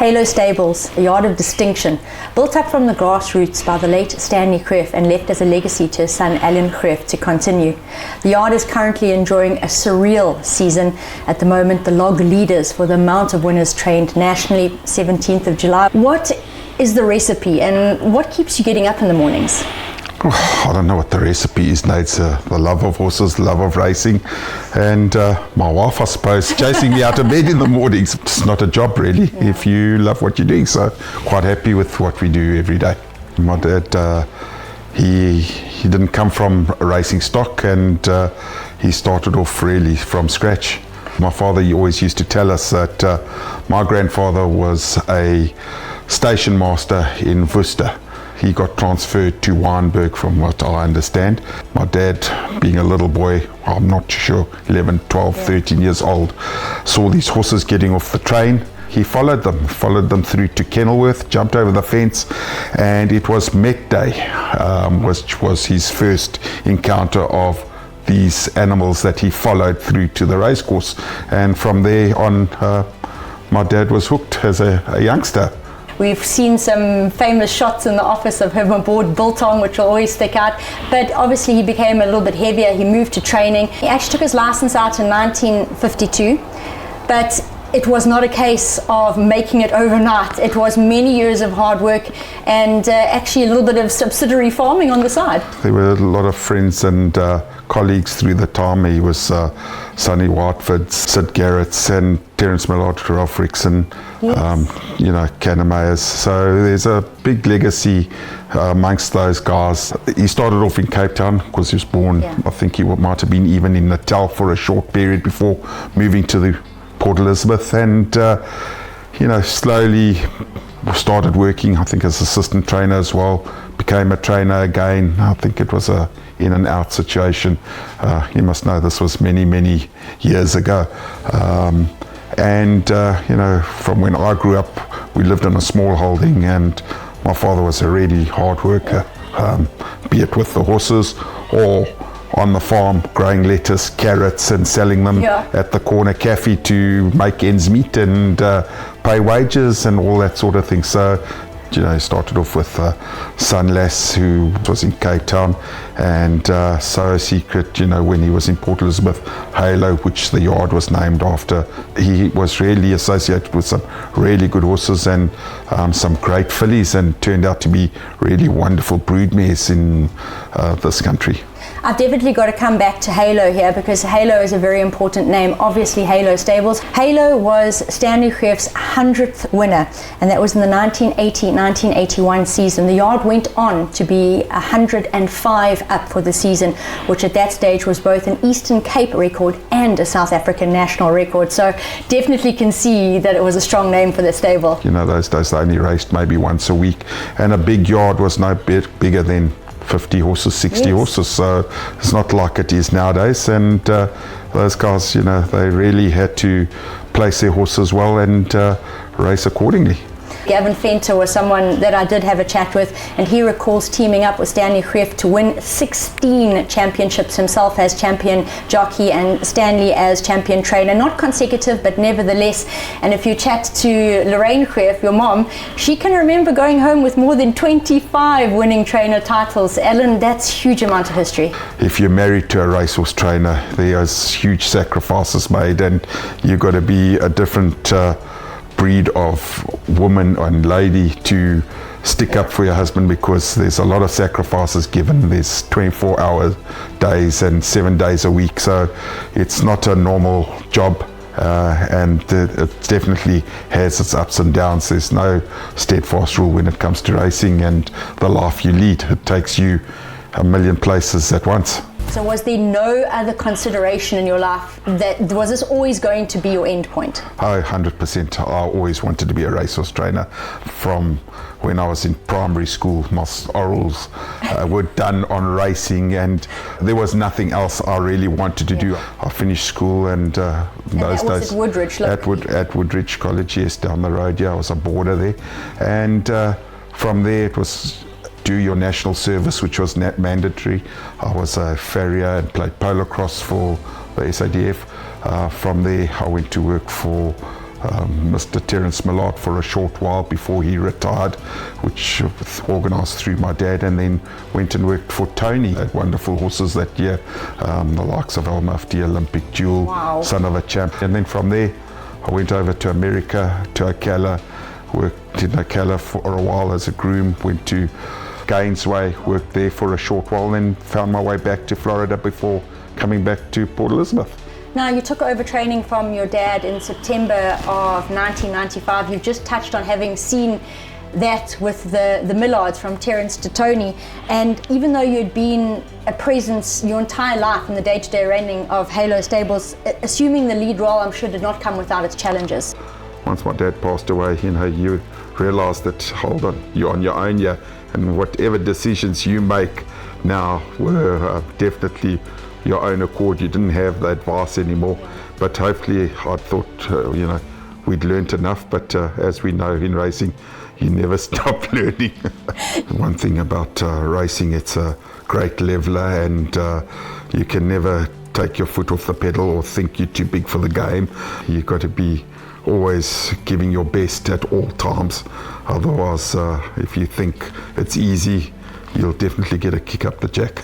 Halo Stables, a yard of distinction, built up from the grassroots by the late Stanley Greeff and left as a legacy to his son Alan Greeff to continue. The yard is currently enjoying a surreal season. At the moment, the log leaders for the amount of winners trained nationally, 17th of July. What is the recipe and what keeps you getting up in the mornings? I don't know what the recipe is, Nate. It's the love of horses, love of racing, and my wife, I suppose, chasing me out of bed in the mornings. It's not a job, really, if you love what you're doing. So quite happy with what we do every day. My dad, he didn't come from racing stock, and he started off really from scratch. My father, he always used to tell us that my grandfather was a station master in Worcester. He got transferred to Wynberg, from what I understand. My dad, being a little boy, I'm not sure, 11, 12, 13 years old, saw these horses getting off the train. He followed them through to Kenilworth, jumped over the fence, and it was Met Day, which was his first encounter of these animals that he followed through to the racecourse. And from there on, my dad was hooked as a youngster. We've seen some famous shots in the office of him aboard Biltong, which will always stick out. But obviously he became a little bit heavier. He moved to training. He actually took his license out in 1952. But it was not a case of making it overnight. It was many years of hard work and actually a little bit of subsidiary farming on the side. There were a lot of friends and colleagues through the time. He was Sonny Whiteford, Sid Garrett's, and Terence Millard, Ralph Rickson, Canna Mayers. So there's a big legacy amongst those guys. He started off in Cape Town because he was born, I think he might have been even in Natal for a short period before moving to the Port Elizabeth, and slowly started working, I think, as assistant trainer as well. Became a trainer again. I think it was a in and out situation. You must know this was many years ago. From when I grew up, we lived in a small holding, and my father was a really hard worker, be it with the horses or on the farm, growing lettuce, carrots, and selling them at the corner cafe to make ends meet and pay wages and all that sort of thing. So, started off with son Lass, who was in Cape Town, and So Secret, when he was in Port Elizabeth, Halo, which the yard was named after. He was really associated with some really good horses and some great fillies, and turned out to be really wonderful broodmares in this country. I've definitely got to come back to Halo here, because Halo is a very important name. Obviously, Halo Stables. Halo was Stanley Greeff's 100th winner, and that was in the 1980-1981 season. The yard went on to be 105 up for the season, which at that stage was both an Eastern Cape record and a South African national record. So definitely can see that it was a strong name for the stable. Those days they only raced maybe once a week, and a big yard was no bigger than 50 horses, 60 horses, so it's not like it is nowadays. And those guys, they really had to place their horses well and race accordingly. Gavin Fenter was someone that I did have a chat with, and he recalls teaming up with Stanley Greeff to win 16 championships, himself as champion jockey and Stanley as champion trainer. Not consecutive, but nevertheless. And if you chat to Lorraine Greeff, your mom, she can remember going home with more than 25 winning trainer titles. Ellen, that's a huge amount of history. If you're married to a racehorse trainer, there's huge sacrifices made, and you've got to be a different breed of woman and lady to stick up for your husband, because there's a lot of sacrifices given. There's 24-hour days and 7 days a week, so it's not a normal job, and it definitely has its ups and downs. There's no steadfast rule when it comes to racing and the life you lead. It takes you a million places at once. So was there no other consideration in your life? Was this always going to be your end point? Oh, 100%. I always wanted to be a racehorse trainer. From when I was in primary school, my orals were done on racing, and there was nothing else I really wanted to do. I finished school, and those days at Woodridge, at Woodridge College, yes, down the road. Yeah, I was a boarder there, and from there it was do your national service, which was mandatory. I was a farrier and played polo cross for the SADF. From there, I went to work for Mr. Terence Millard for a short while before he retired, which was organised through my dad, and then went and worked for Tony. Had wonderful horses that year, the likes of El Mufti, Olympic Jewel, wow. Son of a Champ. And then from there, I went over to America, to Ocala, worked in Ocala for a while as a groom, went to Gainesway, worked there for a short while, then found my way back to Florida before coming back to Port Elizabeth. Now, you took over training from your dad in September of 1995. You've just touched on having seen that with the Millards, from Terence to Tony, and even though you'd been a presence your entire life in the day-to-day running of Halo Stables, assuming the lead role, I'm sure, did not come without its challenges. Once my dad passed away, you realise that, hold on, you're on your own here, and whatever decisions you make now were definitely your own accord. You didn't have the advice anymore, but hopefully I thought we'd learnt enough, but as we know in racing, you never stop learning. One thing about racing, it's a great leveler, and you can never take your foot off the pedal or think you're too big for the game. You've got to be always giving your best at all times, otherwise if you think it's easy, you'll definitely get a kick up the jack.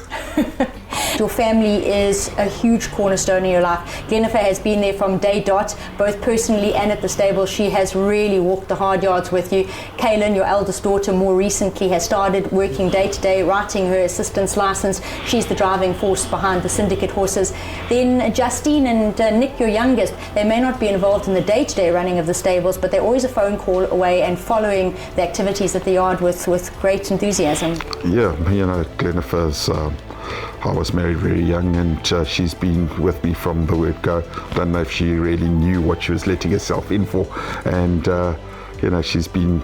Your family is a huge cornerstone in your life. Jennifer has been there from day dot, both personally and at the stable. She has really walked the hard yards with you. Kaylin, your eldest daughter, more recently has started working day to day, writing her assistance license. She's the driving force behind the syndicate horses. Then Justine and Nick, your youngest, they may not be involved in the day-to-day running of the stables, but they're always a phone call away and following the activities at the yard with great enthusiasm. Yeah, Jennifer's I was married very young, and she's been with me from the word go. I don't know if she really knew what she was letting herself in for, and she's been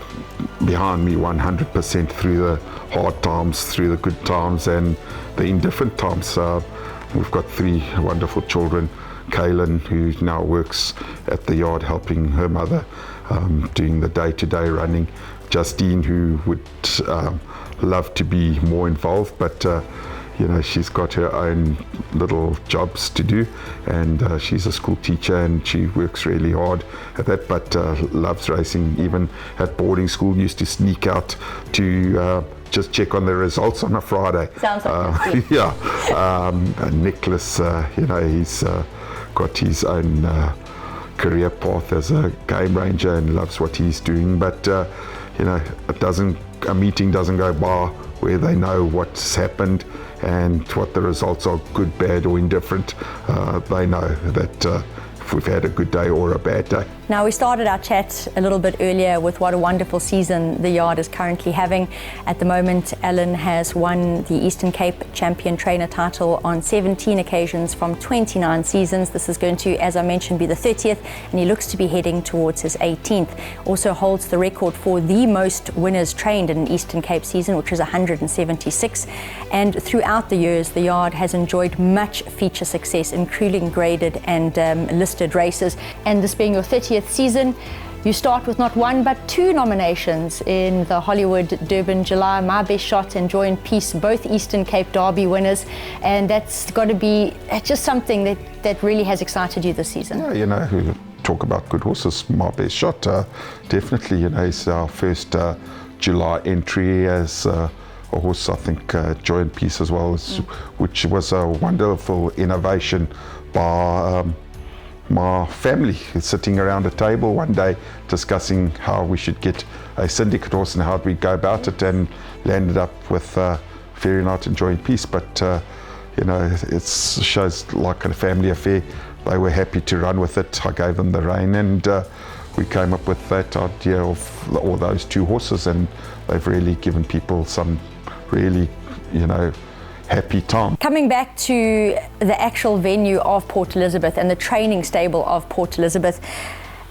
behind me 100% through the hard times, through the good times, and the indifferent times. We've got 3 wonderful children. Kaylin, who now works at the yard helping her mother, doing the day-to-day running. Justine, who would love to be more involved, but she's got her own little jobs to do, and she's a school teacher, and she works really hard at that, but loves racing. Even at boarding school, used to sneak out to just check on the results on a Friday. Sounds like Nicholas, he's got his own career path as a game ranger and loves what he's doing, but a meeting doesn't go by where they know what's happened and what the results are, good, bad or indifferent. They know that if we've had a good day or a bad day. Now, we started our chat a little bit earlier with what a wonderful season the yard is currently having. At the moment, Alan has won the Eastern Cape Champion Trainer title on 17 occasions from 29 seasons. This is going to, as I mentioned, be the 30th, and he looks to be heading towards his 18th. Also holds the record for the most winners trained in an Eastern Cape season, which is 176. And throughout the years, the yard has enjoyed much feature success, including graded and listed races. And this being your 30th season, you start with not 1 but 2 nominations in the Hollywood Durban July, My Best Shot and Joy and Peace, both Eastern Cape Derby winners, and that's got to be just something that really has excited you this season. Yeah, talk about good horses. My Best Shot, definitely, it's our first July entry as a horse. I think Joy and Peace as well, which was a wonderful innovation by my family, sitting around a table one day discussing how we should get a syndicate horse and how we go about it, and landed up with Fairy Night and Joy and Peace. But it shows like a family affair. They were happy to run with it. I gave them the rein, and we came up with that idea of all those 2 horses, and they've really given people some really happy time. Coming back to the actual venue of Port Elizabeth and the training stable of Port Elizabeth,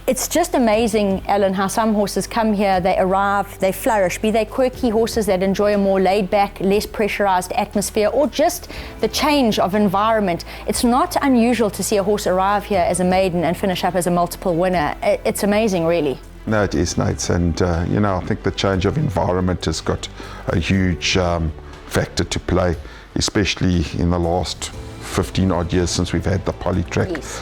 it's just amazing, Alan, how some horses come here, they arrive, they flourish, be they quirky horses that enjoy a more laid-back, less pressurized atmosphere, or just the change of environment. It's not unusual to see a horse arrive here as a maiden and finish up as a multiple winner. It's amazing, really. No, it is, Nate, and I think the change of environment has got a huge factor to play, especially in the last 15 odd years since we've had the poly track. Yes.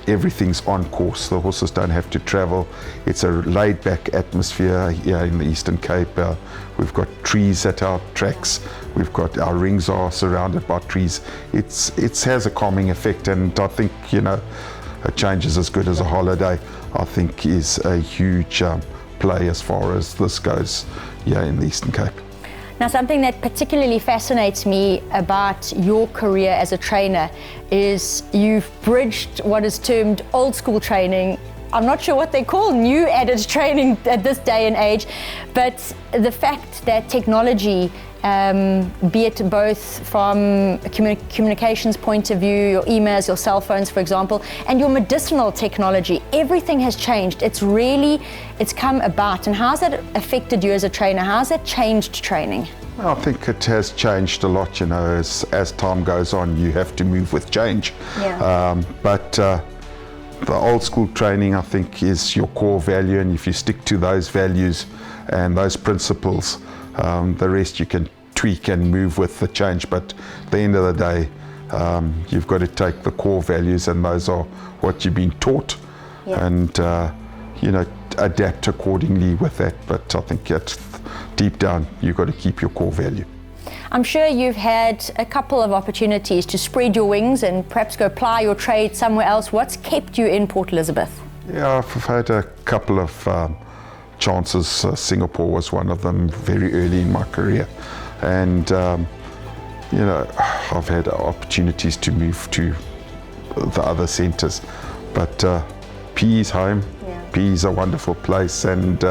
Everything's on course. The horses don't have to travel. It's a laid back atmosphere here in the Eastern Cape. We've got trees at our tracks. We've got our rings are surrounded by trees. It has a calming effect, and I think, you know, a change is as good as a holiday. I think is a huge play as far as this goes here in the Eastern Cape. Now, something that particularly fascinates me about your career as a trainer is you've bridged what is termed old school training. I'm not sure what they call new added training at this day and age, but the fact that technology, be it both from a communications point of view, your emails, your cell phones, for example, and your medicinal technology, everything has changed. It's come about. And how's that affected you as a trainer? How's that changed training? I think it has changed a lot, you know, as time goes on, you have to move with change. Yeah. But the old school training, I think, is your core value, and if you stick to those values and those principles, the rest you can tweak and move with the change. But at the end of the day, you've got to take the core values, and those are what you've been taught. Yeah. And you know, adapt accordingly with that. But I think deep down, you've got to keep your core value. I'm sure you've had a couple of opportunities to spread your wings and perhaps go ply your trade somewhere else. What's kept you in Port Elizabeth? Yeah, I've had a couple of chances. Singapore was one of them very early in my career. And, you know, I've had opportunities to move to the other centres. But PE is home. Yeah. PE is a wonderful place. And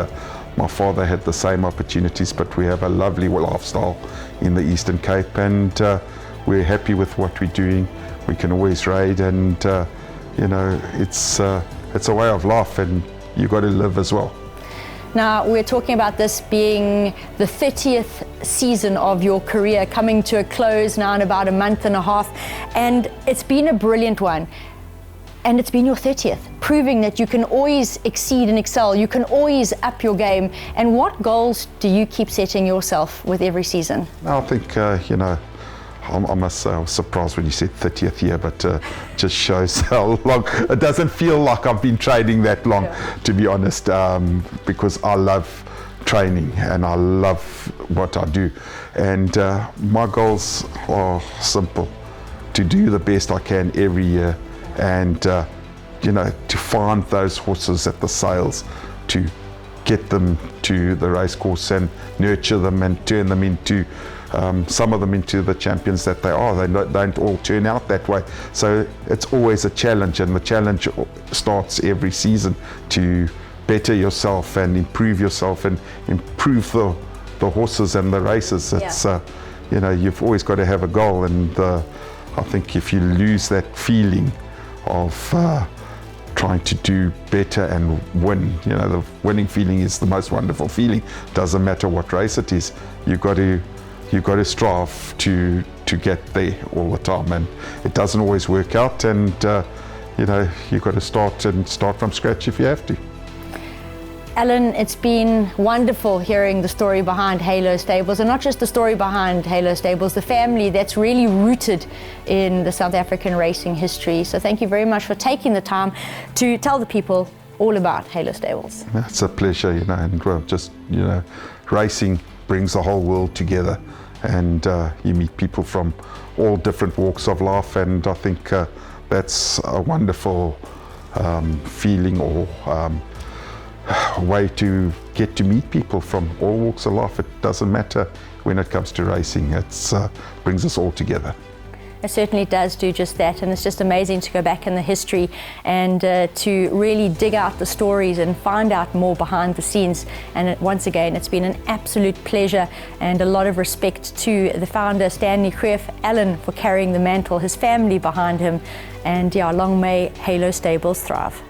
my father had the same opportunities, but we have a lovely lifestyle in the Eastern Cape, and we're happy with what we're doing. We can always raid, and you know, it's a way of life, and you've got to live as well. Now, we're talking about this being the 30th season of your career, coming to a close now in about a month and a half, and it's been a brilliant one. And it's been your 30th, proving that you can always exceed and excel. You can always up your game. And what goals do you keep setting yourself with every season? I think, you know, I must say I was surprised when you said 30th year, but just shows how long. It doesn't feel like I've been training that long, yeah, to be honest, because I love training and I love what I do. And my goals are simple: to do the best I can every year, and you know, to find those horses at the sales, to get them to the race course and nurture them and turn them into some of them into the champions that they are. They don't all turn out that way, so it's always a challenge, and the challenge starts every season to better yourself and improve yourself and improve the horses and the races. It's you know, you've always got to have a goal, and I think if you lose that feeling of trying to do better and win, you know, the winning feeling is the most wonderful feeling. Doesn't matter what race it is, you've got to strive to get there all the time, and it doesn't always work out, and you know, you've got to start from scratch if you have to. Alan, it's been wonderful hearing the story behind Halo Stables, and not just the story behind Halo Stables, the family that's really rooted in the South African racing history. So thank you very much for taking the time to tell the people all about Halo Stables. It's a pleasure, you know, and well, just, you know, racing brings the whole world together, and you meet people from all different walks of life, and I think that's a wonderful feeling, or a way to get to meet people from all walks of life. It doesn't matter when it comes to racing. It brings us all together. It certainly does do just that, and it's just amazing to go back in the history and to really dig out the stories and find out more behind the scenes. And once again, it's been an absolute pleasure, and a lot of respect to the founder, Stanley Greeff, Alan, for carrying the mantle, his family behind him, and yeah, long may Halo Stables thrive.